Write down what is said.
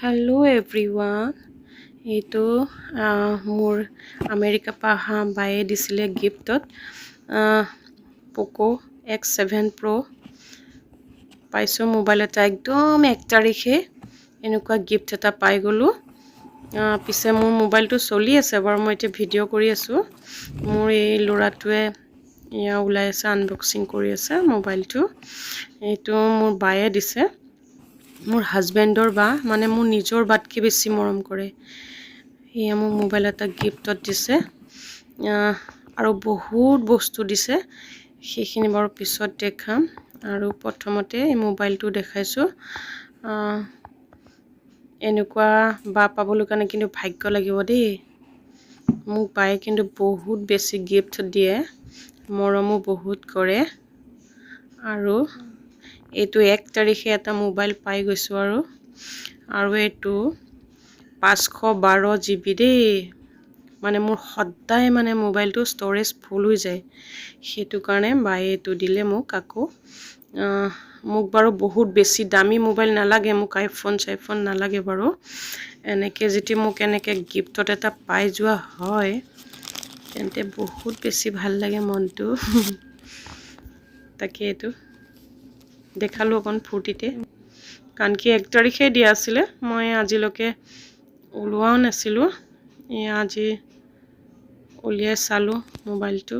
Hello everyone. এইটো মোৰ America পৰা অহা বায়ে দিছিলে গিফ্টত পোকো X7 Pro পাইছোঁ মোবাইল এটা একদম 1 তাৰিখে এনেকুৱা গিফ্ট এটা পাই গ'লো পিছে মোৰ মোবাইলটো চলি আছে বাৰু মই এতিয়া ভিডিঅ' কৰি আছোঁ মোৰ এই ল'ৰাটোৱে ইয়া ওলাই আছে আনবক্সিং কৰি আছে মোবাইলটো এইটো মোৰ বায়ে দিছে মোৰ হাজবেণ্ডৰ বা মানে মোৰ নিজৰ বাতকে বেছি মৰম কৰে এয়া মোৰ মোবাইল এটা গিফ্টত দিছে আৰু বহুত বস্তু দিছে সেইখিনি বাৰু পিছত দেখাম আৰু প্ৰথমতে এই মোবাইলটো দেখাইছো এনেকুৱা বা পাবলৈ কাৰণে কিন্তু ভাগ্য লাগিব দেই মোক বায়ে কিন্তু বহুত বেছি গিফ্ট দিয়ে মৰমো বহুত কৰে আৰু এইটো 1 তাৰিখে এটা মোবাইল পাই গৈছো আৰু এইটো 512 GB দেই মানে মোৰ সদায় মানে মোবাইলটো ষ্টৰেজ ফুল হৈ যায় সেইটো কাৰণে বায়ে এইটো দিলে মোক আকৌ মোক বাৰু বহুত বেছি দামী মোবাইল নালাগে মোক আইফোন নালাগে বাৰু এনেকে যেতি মোক এনেকে গিফ্টত এটা পাই যোৱা হয় তেন্তে বহুত বেছি ভাল লাগে মনটো তাকে এইটো দেখালো অকন ফুৰ্তিতে কাৰণ কি 1 তাৰিখে দিয়া আছিল মই আজিলৈকে ওলোৱাও নাছিলো আজি উলিয়াই চালো মোবাইলটো